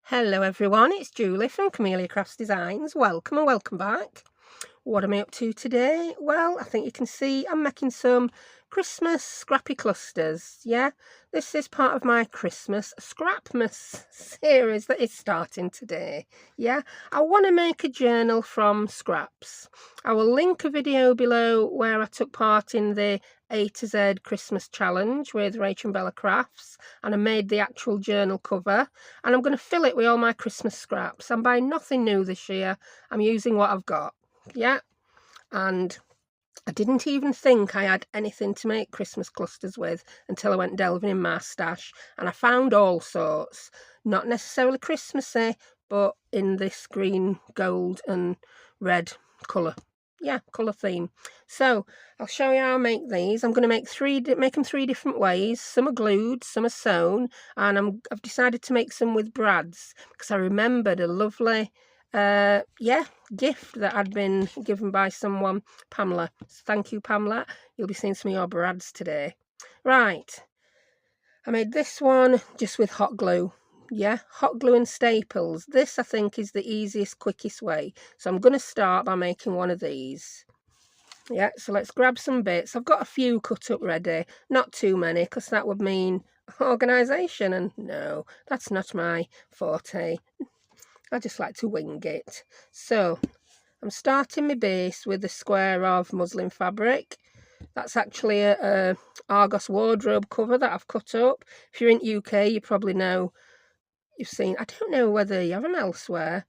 Hello everyone, it's Julie from Camelia Crafts Designs. Welcome and welcome back. What am I up to today? Well, I think you can see I'm making some Christmas scrappy clusters. Yeah, this is part of my Christmas Scrapmas series that is starting today. Yeah, I want to make a journal from scraps. I will link a video below where I took part in the A to Christmas Challenge with Rachel and Bella Crafts, and I made the actual journal cover, and I'm going to fill it with all my Christmas scraps. I'm buying nothing new this year. I'm using what I've got. Yeah, and I didn't even think I had anything to make Christmas clusters with until I went delving in my stash, and I found all sorts, not necessarily Christmassy, but in this green, gold and red colour. Yeah, colour theme. So I'll show you how I make these. I'm going to make them three different ways. Some are glued, some are sewn, and I've decided to make some with brads because I remembered a lovely gift that had been given by someone, Pamela. So thank you, Pamela. You'll be seeing some of your brads today. Right, I made this one just with hot glue. Yeah, hot glue and staples. This, I think, is the easiest, quickest way. So I'm going to start by making one of these. Yeah, so let's grab some bits. I've got a few cut up ready, not too many, because that would mean organisation, and no, that's not my forte. I just like to wing it. So I'm starting my base with a square of muslin fabric. That's actually a Argos wardrobe cover that I've cut up. If you're in UK, you probably know, you've seen, I don't know whether you have them elsewhere.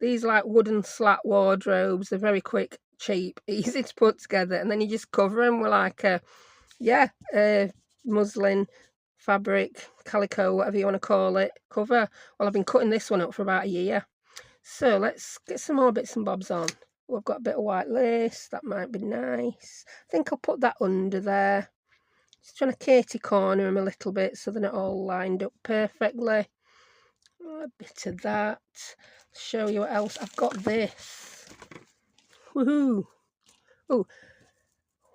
These like wooden slat wardrobes, they're very quick, cheap, easy to put together, and then you just cover them with like a muslin fabric, calico, whatever you want to call it, cover. Well, I've been cutting this one up for about a year. So let's get some more bits and bobs on. Oh, I've got a bit of white lace, that might be nice. I think I'll put that under there. Just trying to Katie corner them a little bit so they're not all lined up perfectly. A bit of that. Show you what else. I've got this. Woohoo! Oh,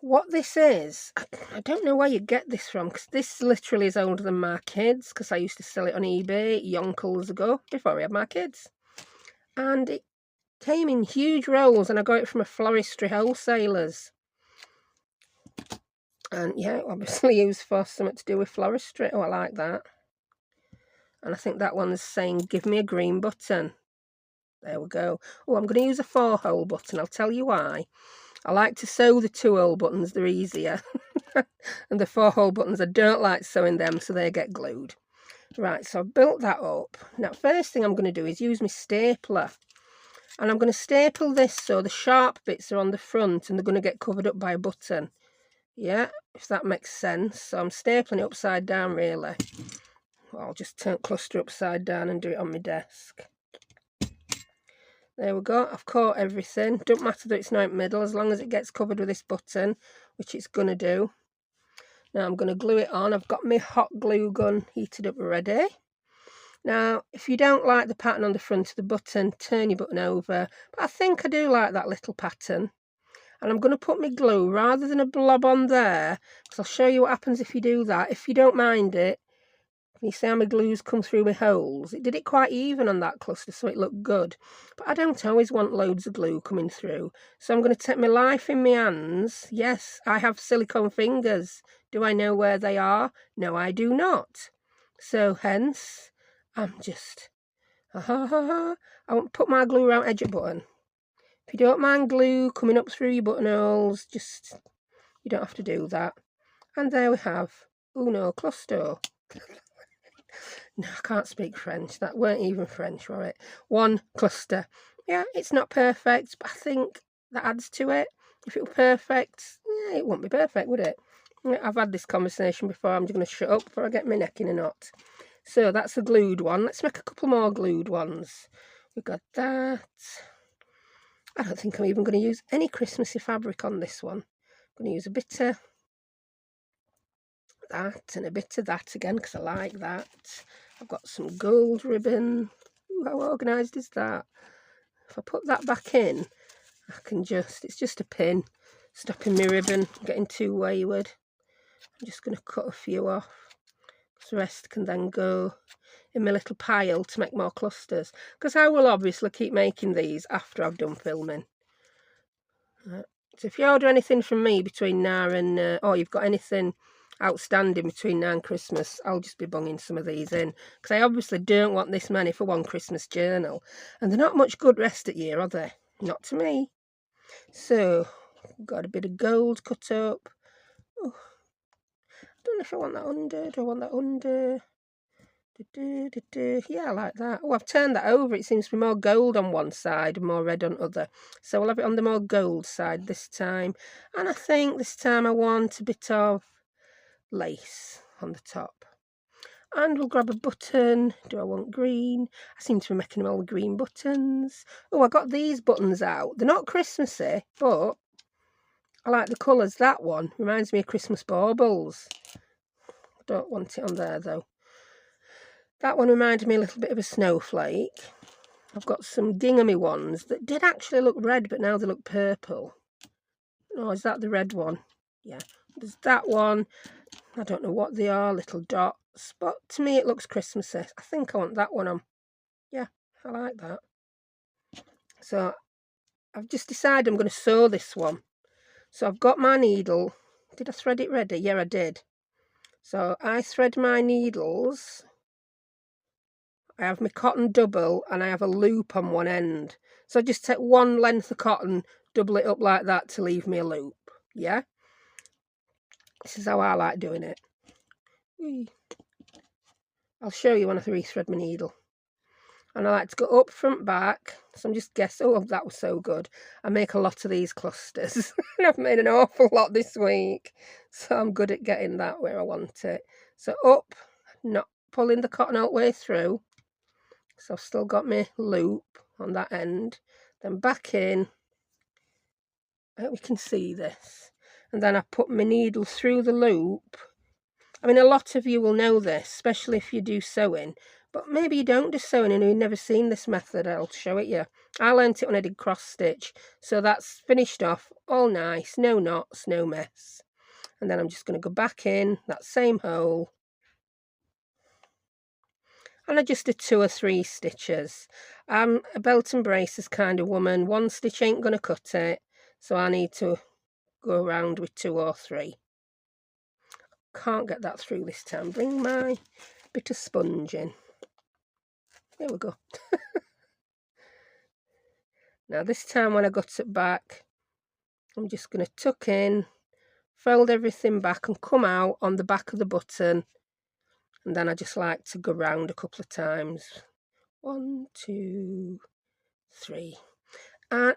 what this is, I don't know where you get this from, because this literally is older than my kids, because I used to sell it on eBay yonkers ago, before we had my kids. And it came in huge rolls, and I got it from a floristry wholesalers. And yeah, obviously used for something to do with floristry. Oh, I like that. And I think that one's saying, give me a green button. There we go. Oh, I'm going to use a 4-hole button. I'll tell you why. I like to sew the 2-hole buttons. They're easier. And the 4-hole buttons, I don't like sewing them, so they get glued. Right, so I've built that up. Now, first thing I'm going to do is use my stapler. And I'm going to staple this so the sharp bits are on the front and they're going to get covered up by a button. Yeah, if that makes sense. So I'm stapling it upside down, really. Well, I'll just cluster upside down and do it on my desk. There we go. I've caught everything. Don't matter that it's not in the middle, as long as it gets covered with this button, which it's going to do. Now I'm going to glue it on. I've got my hot glue gun heated up ready. Now, if you don't like the pattern on the front of the button, turn your button over. But I think I do like that little pattern. And I'm going to put my glue rather than a blob on there, because I'll show you what happens if you do that. If you don't mind it, can you see how my glue's come through my holes? It did it quite even on that cluster, so it looked good. But I don't always want loads of glue coming through. So I'm going to take my life in my hands. Yes, I have silicone fingers. Do I know where they are? No, I do not. So hence, I'm just... I won't put my glue around edge of button. If you don't mind glue coming up through your buttonholes, just... you don't have to do that. And there we have uno cluster. No, I can't speak French. That weren't even French, were it? One cluster. Yeah, it's not perfect, but I think that adds to it. If it were perfect, yeah, it wouldn't be perfect, would it? I've had this conversation before. I'm just going to shut up before I get my neck in a knot. So that's a glued one. Let's make a couple more glued ones. We've got that. I don't think I'm even going to use any Christmassy fabric on this one. I'm going to use a bit of that and a bit of that again, because I like that. I've got some gold ribbon. Ooh, how organised is that? If I put that back in, I can just, it's just a pin, stopping my ribbon getting too wayward. I'm just going to cut a few off, because the rest can then go in my little pile to make more clusters, because I will obviously keep making these after I've done filming. So if you order anything from me between now and, or you've got anything outstanding between now and Christmas, I'll just be bunging some of these in, because I obviously don't want this many for one Christmas journal, and they're not much good rest of year, are they? Not to me. So, got a bit of gold cut up. Oh, I don't know if I want that under. Do I want that under? Yeah, I like that. Oh, I've turned that over. It seems to be more gold on one side and more red on other. So we'll have it on the more gold side this time. And I think this time I want a bit of lace on the top. And we'll grab a button. Do I want green? I seem to be making them all with green buttons. Oh, I got these buttons out. They're not Christmassy, but I like the colours. That one reminds me of Christmas baubles. I don't want it on there though. That one reminded me a little bit of a snowflake. I've got some ginghamy ones that did actually look red, but now they look purple. Oh, is that the red one? Yeah. There's that one. I don't know what they are, little dots. But to me, it looks Christmassy. I think I want that one on. Yeah, I like that. So I've just decided I'm going to sew this one. So I've got my needle. Did I thread it ready? Yeah, I did. So I thread my needles. I have my cotton double and I have a loop on one end. So I just take one length of cotton, double it up like that to leave me a loop. Yeah? This is how I like doing it. I'll show you when I rethread my needle. And I like to go up, front, back. So I'm just guessing. Oh, that was so good. I make a lot of these clusters. And I've made an awful lot this week. So I'm good at getting that where I want it. So up, not pulling the cotton all the way through. So I've still got my loop on that end. Then back in. I hope you can see this. And then I put my needle through the loop. I mean, a lot of you will know this, especially if you do sewing. But maybe you don't do sewing and you've never seen this method. I'll show it you. I learnt it when I did cross stitch. So that's finished off, all nice, no knots, no mess. And then I'm just going to go back in that same hole. And I just did 2 or 3 stitches. I'm a belt and braces kind of woman. 1 stitch ain't going to cut it. So I need to go around with 2 or 3. Can't get that through this time. Bring my bit of sponge in. There we go. Now this time when I got it back, I'm just going to tuck in, fold everything back and come out on the back of the button. And then I just like to go round a couple of times. 1, 2, 3. And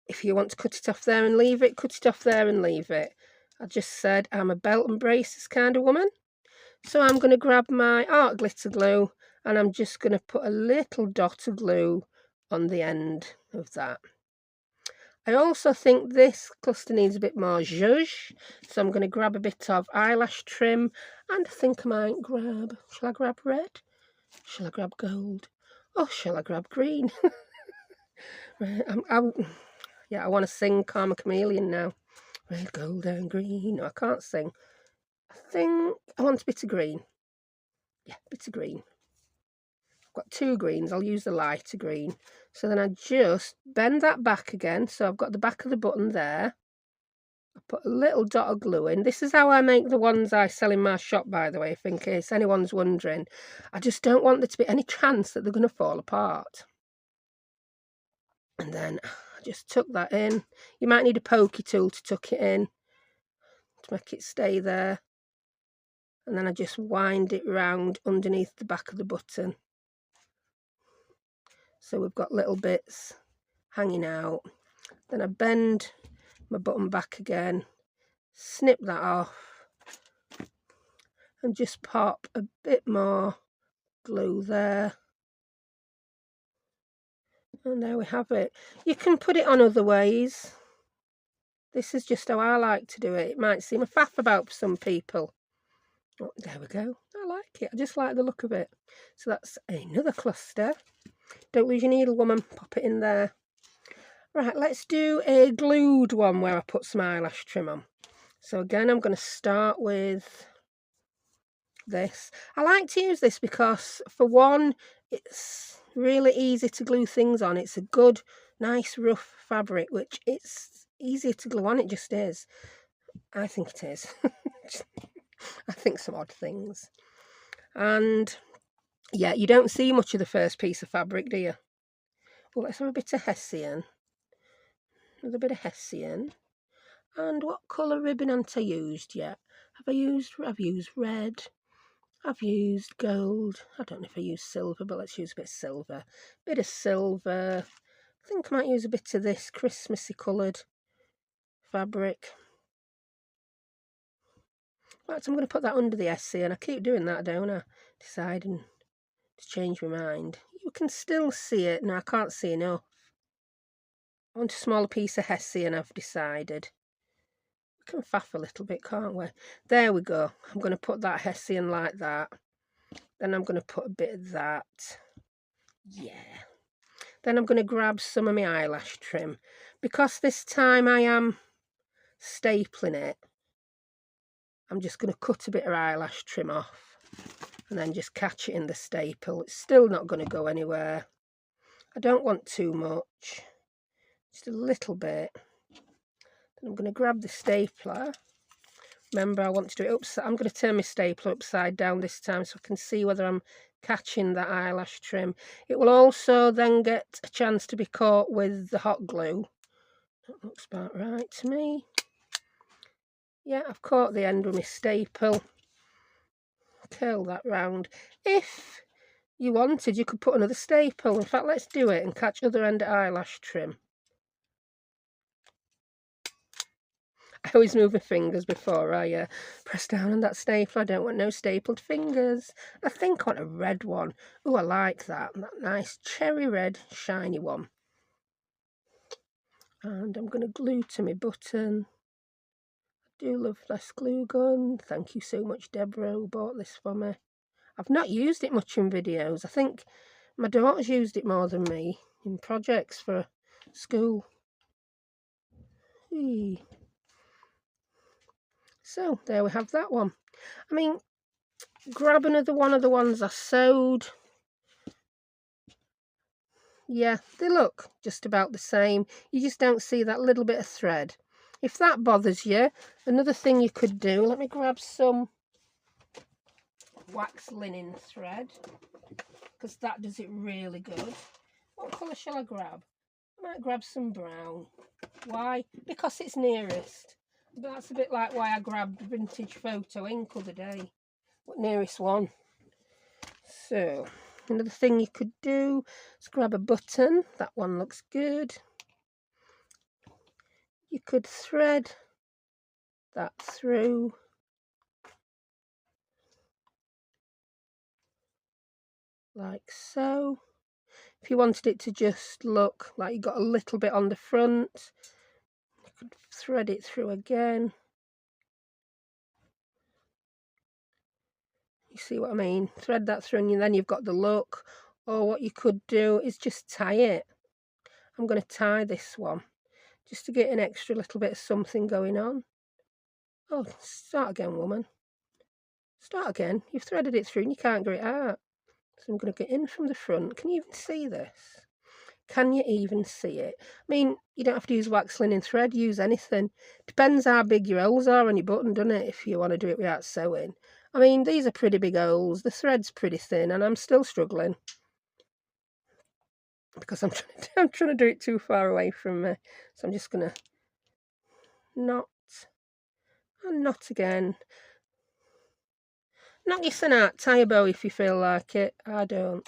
if you want to cut it off there and leave it, cut it off there and leave it. I just said I'm a belt and braces kind of woman. So I'm going to grab my art glitter glue and I'm just going to put a little dot of glue on the end of that. I also think this cluster needs a bit more zhuzh, so I'm going to grab a bit of eyelash trim, and I think I might grab, shall I grab red? Shall I grab gold? Oh, shall I grab green? Yeah, I want to sing Karma Chameleon now. Red, gold and green. No, I can't sing. I think I want a bit of green. Yeah, a bit of green. I've got 2 greens. I'll use the lighter green. So then I just bend that back again. So I've got the back of the button there. I put a little dot of glue in. This is how I make the ones I sell in my shop, by the way, if in case anyone's wondering. I just don't want there to be any chance that they're going to fall apart. And then I just tuck that in. You might need a pokey tool to tuck it in to make it stay there. And then I just wind it round underneath the back of the button. So we've got little bits hanging out. Then I bend my button back again, snip that off, and just pop a bit more glue there. And there we have it. You can put it on other ways. This is just how I like to do it. It might seem a faff about for some people. Oh, there we go. I like it. I just like the look of it. So that's another cluster. Don't lose your needle, woman. Pop it in there. Right, let's do a glued one where I put some eyelash trim on. So again, I'm going to start with this. I like to use this because, for one, it's really easy to glue things on. It's a good, nice, rough fabric, which it's easier to glue on. It just is. I think it is. I think some odd things. And yeah, you don't see much of the first piece of fabric, do you? Well, let's have a bit of Hessian. Another bit of Hessian. And what colour ribbon haven't I used yet? I've used red. I've used gold. I don't know if I used silver, but let's use a bit of silver. Bit of silver. I think I might use a bit of this Christmassy coloured fabric. In fact, I'm going to put that under the SC, and I keep doing that, don't I? Deciding to change my mind. You can still see it. No, I can't see enough. I want a smaller piece of Hessian, I've decided. We can faff a little bit, can't we? There we go. I'm going to put that Hessian like that. Then I'm going to put a bit of that. Yeah. Then I'm going to grab some of my eyelash trim. Because this time I am stapling it, I'm just going to cut a bit of eyelash trim off and then just catch it in the staple. It's still not going to go anywhere. I don't want too much, just a little bit. Then I'm going to grab the stapler. Remember, I want to do it upside. I'm going to turn my stapler upside down this time so I can see whether I'm catching that eyelash trim. It will also then get a chance to be caught with the hot glue. That looks about right to me. Yeah, I've caught the end with my staple. Curl that round. If you wanted, you could put another staple. In fact, let's do it and catch other end of eyelash trim. I always move my fingers before I press down on that staple. I don't want no stapled fingers. I think I want a red one. Oh, I like that. That nice cherry red, shiny one. And I'm going to glue to my button. I do love this glue gun. Thank you so much, Deborah, who bought this for me. I've not used it much in videos. I think my daughter's used it more than me in projects for school. Eee. So there we have that one. I mean, grab another one of the ones I sewed. Yeah, they look just about the same. You just don't see that little bit of thread. If that bothers you, another thing you could do, let me grab some wax linen thread, because that does it really good. What colour shall I grab? I might grab some brown. Why? Because it's nearest. But that's a bit like why I grabbed vintage photo ink other day. What nearest one? So, another thing you could do is grab a button. That one looks good. You could thread that through. Like so. If you wanted it to just look like you got a little bit on the front, you could thread it through again. You see what I mean? Thread that through and then you've got the look. Or what you could do is just tie it. I'm going to tie this one just to get an extra little bit of something going on. Oh, start again, woman. Start again. You've threaded it through and you can't get it out. So I'm going to get in from the front. Can you even see this? Can you even see it? I mean, you don't have to use wax linen thread. Use anything. Depends how big your holes are on your button, doesn't it? If you want to do it without sewing. I mean, these are pretty big holes. The thread's pretty thin and I'm still struggling. Because I'm trying to do it too far away from me. So I'm just going to knot and knot again. Knock your son out. Tie a bow if you feel like it. I don't.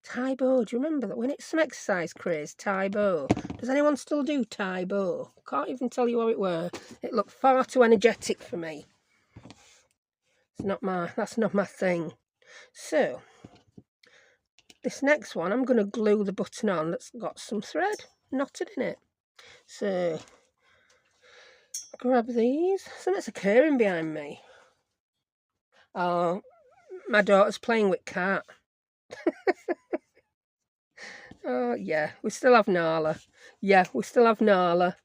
Tie bow. Do you remember that when it's some exercise craze? Tie bow. Does anyone still do tie bow? Can't even tell you how it were. It looked far too energetic for me. That's not my thing. So this next one, I'm going to glue the button on that's got some thread knotted in it. So grab these. Something's occurring behind me. Oh, my daughter's playing with cat. Oh, yeah, we still have Nala. Yeah, we still have Nala.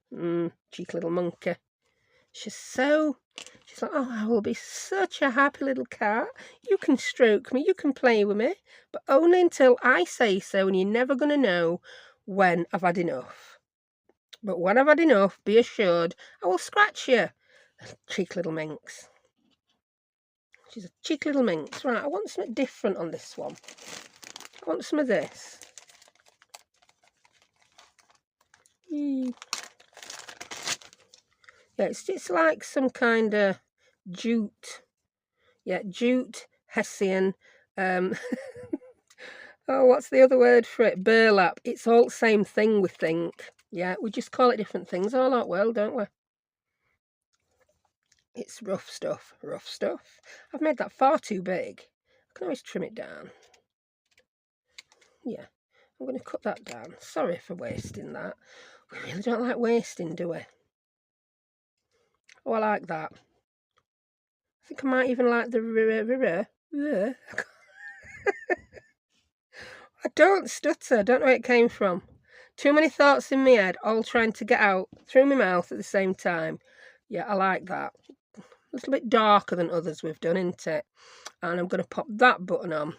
Cheeky little monkey. She's like, oh, I will be such a happy little cat. You can stroke me, you can play with me, but only until I say so, and you're never going to know when I've had enough. But when I've had enough, be assured, I will scratch you. Cheeky little minx. She's a cheeky little minx. Right, I want something different on this one. I want some of this. Yeah, it's like some kind of jute. Yeah, jute, hessian. Oh, what's the other word for it? Burlap. It's all the same thing, we think. Yeah, we just call it different things all that well, don't we? It's rough stuff. Rough stuff. I've made that far too big. I can always trim it down. Yeah, I'm going to cut that down. Sorry for wasting that. We really don't like wasting, do we? Oh, I like that. I think I might even like the I don't stutter. I don't know where it came from. Too many thoughts in my head, all trying to get out through my mouth at the same time. Yeah, I like that. A little bit darker than others we've done, isn't it? And I'm going to pop that button on.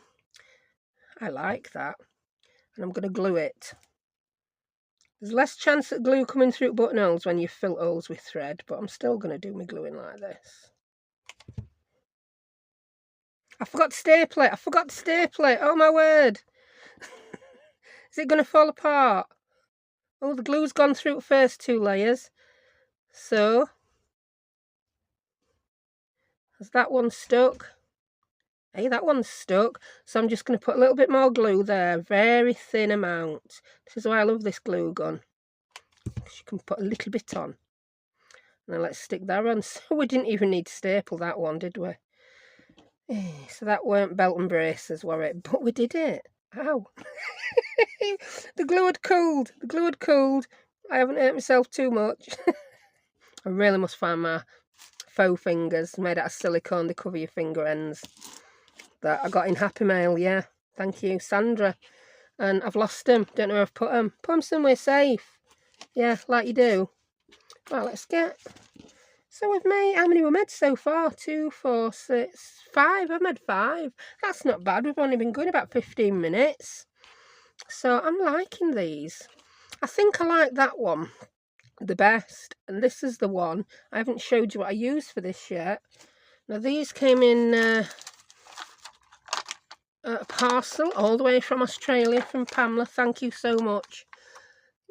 I like that. And I'm going to glue it. There's less chance of glue coming through buttonholes when you fill holes with thread, but I'm still going to do my gluing like this. I forgot to staple it. I forgot to staple it. Oh, my word. Is it going to fall apart? Oh, the glue's gone through the first two layers. So, has that one stuck? Hey, that one's stuck. So I'm just going to put a little bit more glue there. Very thin amount. This is why I love this glue gun. You can put a little bit on. Now let's stick that on. So we didn't even need to staple that one, did we? So that weren't belt and braces, were it? But we did it. Ow. The glue had cooled. The glue had cooled. I haven't hurt myself too much. I really must find my faux fingers made out of silicone. They cover your finger ends. That I got in Happy Mail, yeah. Thank you, Sandra. And I've lost them. Don't know where I've put them. Put them somewhere safe. Yeah, like you do. Well, let's get... So we've made... How many we made so far? 2, 4, 6, 5. I've made 5. That's not bad. We've only been going about 15 minutes. So I'm liking these. I think I like that one the best. And this is the one. I haven't showed you what I used for this yet. Now, these came in... a parcel all the way from Australia from Pamela. Thank you so much.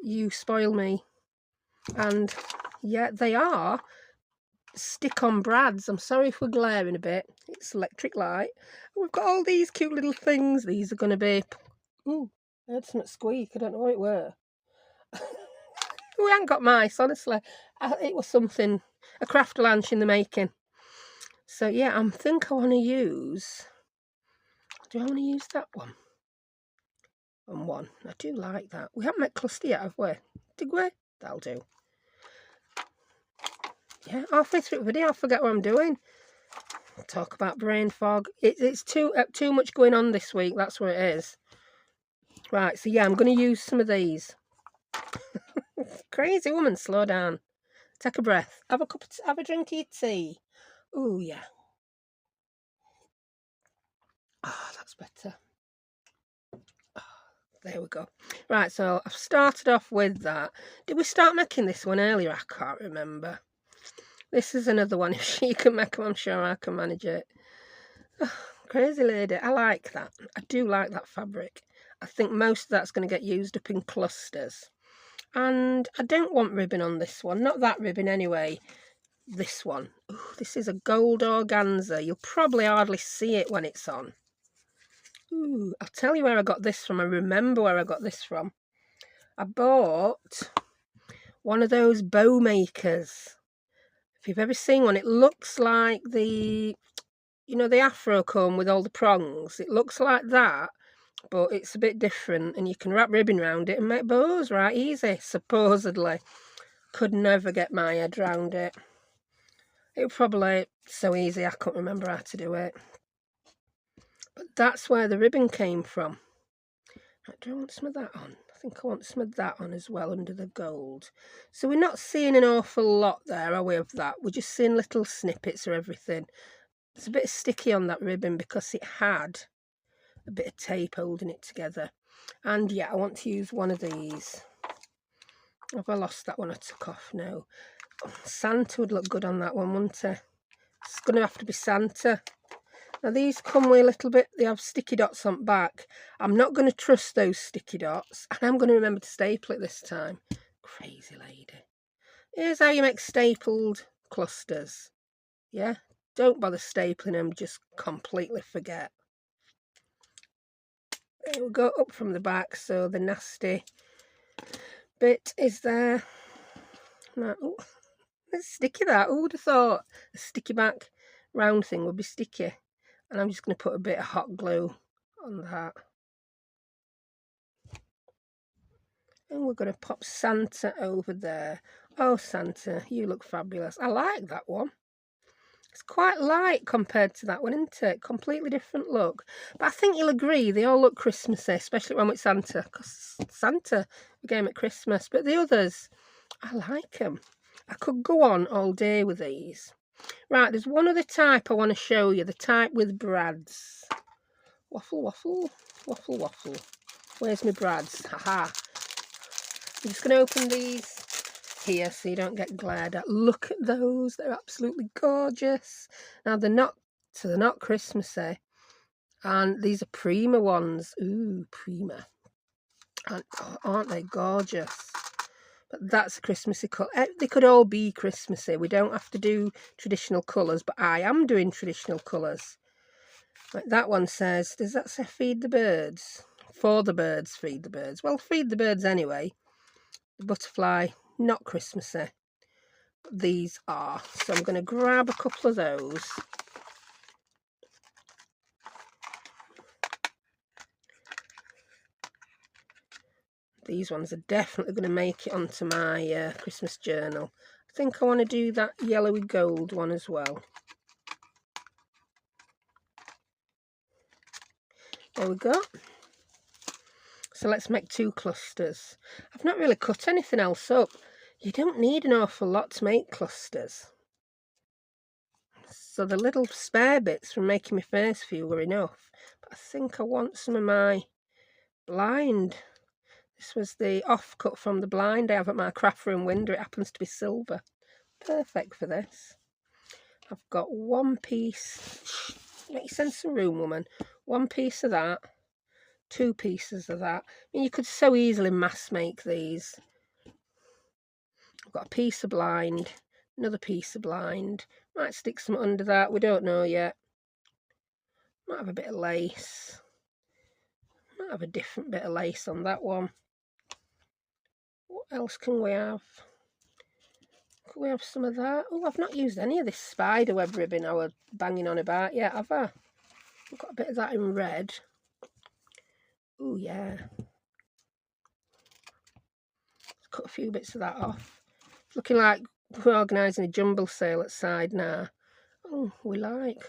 You spoil me. And yeah, they are stick-on brads. I'm sorry if we're glaring a bit. It's electric light. We've got all these cute little things. These are going to be... Ooh, I heard something squeak. I don't know what it were. We haven't got mice, honestly. It was something, a craft lunch in the making. So yeah, I think I want to use... Do I want to use that one? On one. I do like that. We haven't met cluster yet, have we? Did we? That'll do. Yeah, halfway through the video, I forget what I'm doing. Talk about brain fog. It's too much going on this week. That's what it is. Right, so yeah, I'm going to use some of these. Crazy woman, slow down. Take a breath. Have a drink of your tea. Oh yeah. Ah, that's better. There we go. Right, so I've started off with that. Did we start making this one earlier? I can't remember. This is another one. If she can make them, I'm sure I can manage it. Oh, crazy lady. I like that. I do like that fabric. I think most of that's going to get used up in clusters. And I don't want ribbon on this one. Not that ribbon anyway. This one. Ooh, this is a gold organza. You'll probably hardly see it when it's on. Ooh, I'll tell you where I got this from. I remember where I got this from. I bought one of those bow makers. If you've ever seen one, it looks like the, you know, the afro comb with all the prongs. It looks like that, but it's a bit different, and you can wrap ribbon around it and make bows right easy, supposedly. Could never get my head around it. It was probably so easy I couldn't remember how to do it. But that's where the ribbon came from. Right, do I want some of that on? I think I want some of that on as well under the gold. So we're not seeing an awful lot there, are we, of that? We're just seeing little snippets of everything. It's a bit sticky on that ribbon because it had a bit of tape holding it together. And yeah, I want to use one of these. Have I lost that one I took off? No. Oh, Santa would look good on that one, wouldn't it? It's going to have to be Santa. Now these come with a little bit, they have sticky dots on the back. I'm not going to trust those sticky dots, and I'm going to remember to staple it this time. Crazy lady. Here's how you make stapled clusters. Yeah, don't bother stapling them, just completely forget. There we go, up from the back, so the nasty bit is there. Now, oh, it's sticky that. Who would have thought a sticky back round thing would be sticky? And I'm just going to put a bit of hot glue on that. And we're going to pop Santa over there. Oh, Santa, you look fabulous. I like that one. It's quite light compared to that one, isn't it? Completely different look. But I think you'll agree, they all look Christmassy, especially one with Santa. Because Santa became at Christmas. But the others, I like them. I could go on all day with these. Right, there's one other type I want to show you. The type with brads. Waffle, waffle, waffle, waffle. Where's my brads? Haha. I'm just going to open these here so you don't get glared at. Look at those. They're absolutely gorgeous. Now, they're not Christmassy. And these are Prima ones. Ooh, Prima. And oh, aren't they gorgeous? But that's a Christmassy colour. They could all be Christmassy. We don't have to do traditional colours, but I am doing traditional colours. Like that one says, does that say feed the birds? For the birds, feed the birds. Well, feed the birds anyway. The butterfly, not Christmassy. But these are. So I'm going to grab a couple of those. These ones are definitely going to make it onto my Christmas journal. I think I want to do that yellowy gold one as well. There we go. So let's make 2 clusters. I've not really cut anything else up. You don't need an awful lot to make clusters. So the little spare bits from making my first few were enough. But I think I want some of my blind. This was the offcut from the blind I have at my craft room window. It happens to be silver. Perfect for this. I've got 1 piece. Make sense of room, woman. 1 piece of that. 2 pieces of that. I mean, you could so easily mass make these. I've got a piece of blind. Another piece of blind. Might stick some under that. We don't know yet. Might have a bit of lace. Might have a different bit of lace on that one. What else can we have? Can we have some of that? Oh, I've not used any of this spider web ribbon I was banging on about yet, have I? I've got a bit of that in red. Oh, yeah. Let's cut a few bits of that off. It's looking like we're organising a jumble sale outside now. Oh, we like.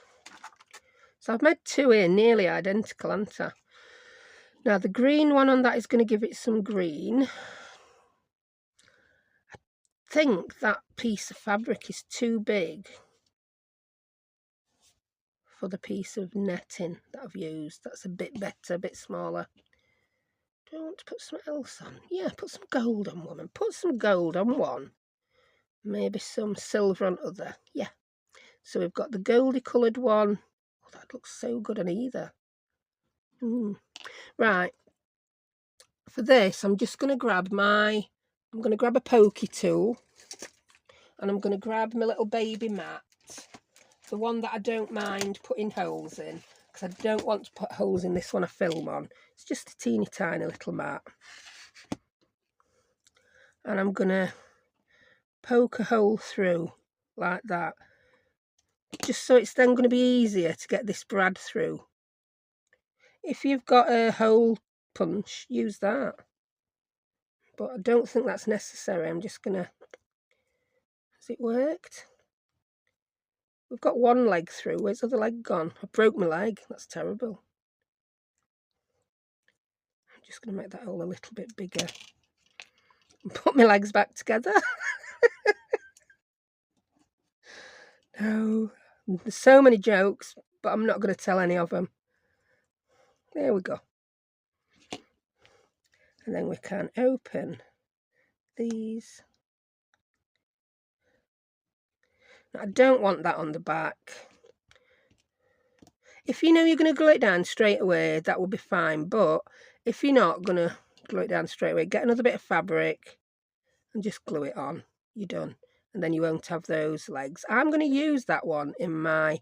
So I've made 2 here, nearly identical, haven't I? Now, the green one on that is going to give it some green. I think that piece of fabric is too big for the piece of netting that I've used. That's a bit better, a bit smaller. Do I want to put something else on? Yeah, put some gold on, woman. Put some gold on one. Maybe some silver on other. Yeah. So we've got the goldy coloured one. Oh, that looks so good on either. Right. For this, I'm just going to grab a pokey tool. And I'm going to grab my little baby mat. The one that I don't mind putting holes in. Because I don't want to put holes in this one I film on. It's just a teeny tiny little mat. And I'm going to poke a hole through like that. Just so it's then going to be easier to get this brad through. If you've got a hole punch, use that. But I don't think that's necessary. I'm just going to... Has it worked? We've got 1 leg through. Where's the other leg gone? I broke my leg. That's terrible. I'm just going to make that hole a little bit bigger and put my legs back together. No, there's so many jokes, but I'm not going to tell any of them. There we go. And then we can open these. Now, I don't want that on the back. If you know you're going to glue it down straight away, that will be fine. But if you're not going to glue it down straight away, get another bit of fabric and just glue it on. You're done. And then you won't have those legs. I'm going to use that one in my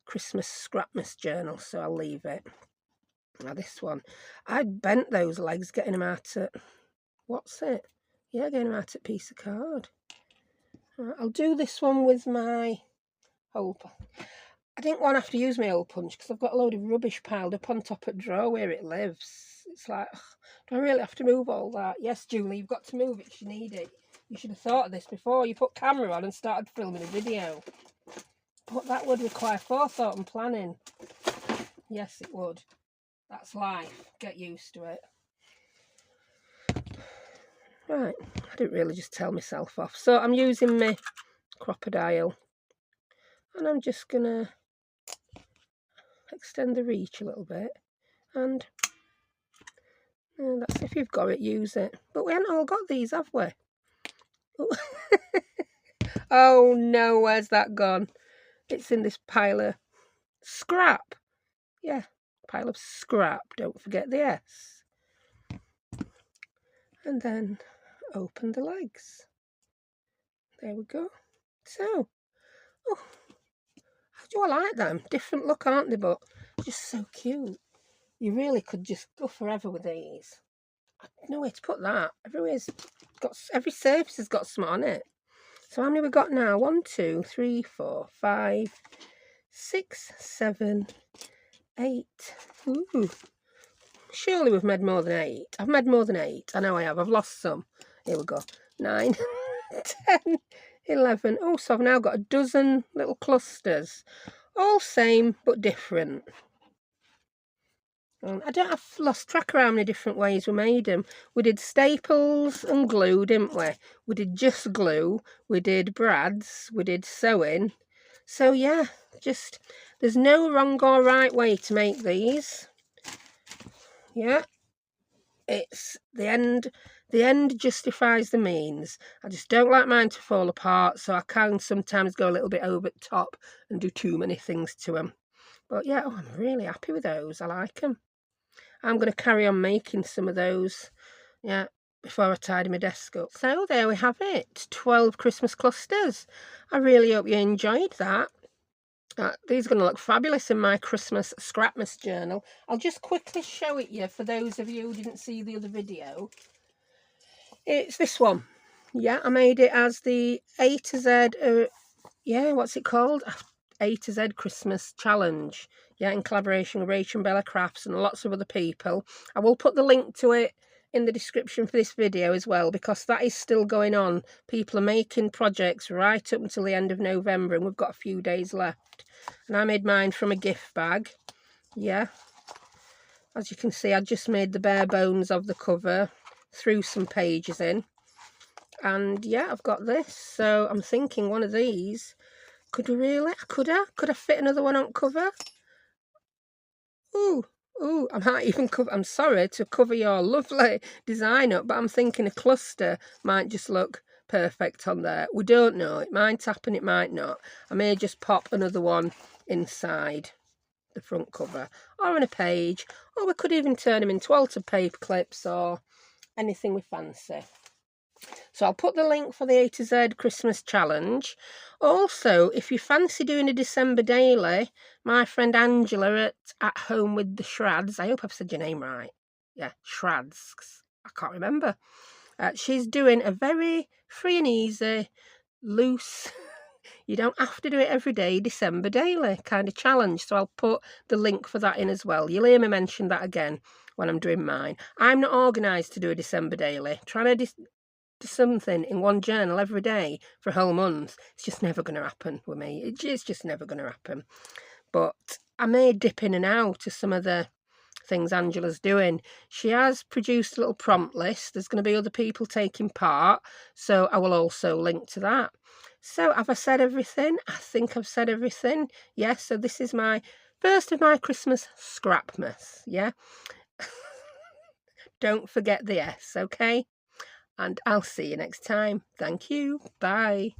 Christmas Scrapmas journal, so I'll leave it. Now this one, I bent those legs getting them out at, what's it? Yeah, getting them out at piece of card. I'll do this one with my hole. I didn't want to have to use my hole punch because I've got a load of rubbish piled up on top of the drawer where it lives. It's like, ugh, do I really have to move all that? Yes, Julie, you've got to move it because you need it. You should have thought of this before you put camera on and started filming a video. But that would require forethought and planning. Yes, it would. That's life. Get used to it. Right, I didn't really just tell myself off. So I'm using my crocodile. And I'm just going to extend the reach a little bit. And that's, if you've got it, use it. But we haven't all got these, have we? Oh no, where's that gone? It's in this pile of scrap. Yeah, pile of scrap. Don't forget the S. And then open the legs. There we go. So, oh, do I like them? Different look, aren't they? But just so cute. You really could just go forever with these. No way to put that. Every surface has got something on it. So how many we got now? 1, 2, 3, 4, 5, 6, 7, 8. Ooh. Surely we've made more than 8. I've made more than 8. I know I have. I've lost some. Here we go. 9, 10, 11. Oh, so I've now got a dozen little clusters. All same, but different. I've lost track of how many different ways we made them. We did staples and glue, didn't we? We did just glue. We did brads. We did sewing. So yeah, just there's no wrong or right way to make these. Yeah, it's the end. The end justifies the means. I just don't like mine to fall apart, so I can sometimes go a little bit over the top and do too many things to them. But yeah, I'm really happy with those. I like them. I'm going to carry on making some of those, yeah, before I tidy my desk up. So there we have it, 12 Christmas clusters. I really hope you enjoyed that. These are going to look fabulous in my Christmas Scrapmas journal. I'll just quickly show it you for those of you who didn't see the other video. It's this one. Yeah, I made it as the A to Z, yeah, what's it called? A to Z Christmas Challenge. Yeah, in collaboration with Rachel and Bella Crafts and lots of other people. I will put the link to it in the description for this video as well, because that is still going on. People are making projects right up until the end of November, and we've got a few days left. And I made mine from a gift bag. Yeah. As you can see, I just made the bare bones of the cover, threw some pages in. And yeah, I've got this. So I'm thinking one of these, could I fit another one on cover? Ooh, I might even cover, I'm sorry to cover your lovely design up, but I'm thinking a cluster might just look perfect on there. We don't know. It might happen, it might not. I may just pop another one inside the front cover or on a page, or we could even turn them into altered paper clips or anything we fancy. So I'll put the link for the A to Z Christmas Challenge. Also, if you fancy doing a December daily, my friend Angela at Home with the Shrads, I hope I've said your name right. Yeah, Shrads. I can't remember. She's doing a very free and easy, loose, you don't have to do it every day, December daily kind of challenge. So I'll put the link for that in as well. You'll hear me mention that again when I'm doing mine. I'm not organised to do a December daily. Trying to something in one journal every day for a whole month, it's just never going to happen with me. It's just never going to happen. But I may dip in and out to some of the things Angela's doing. She has produced a little prompt list. There's going to be other people taking part, so I will also link to that. So have I said everything? I think I've said everything. Yes, so this is my first of my Christmas Scrapmas. Yeah. Don't forget the S, okay? And I'll see you next time. Thank you. Bye.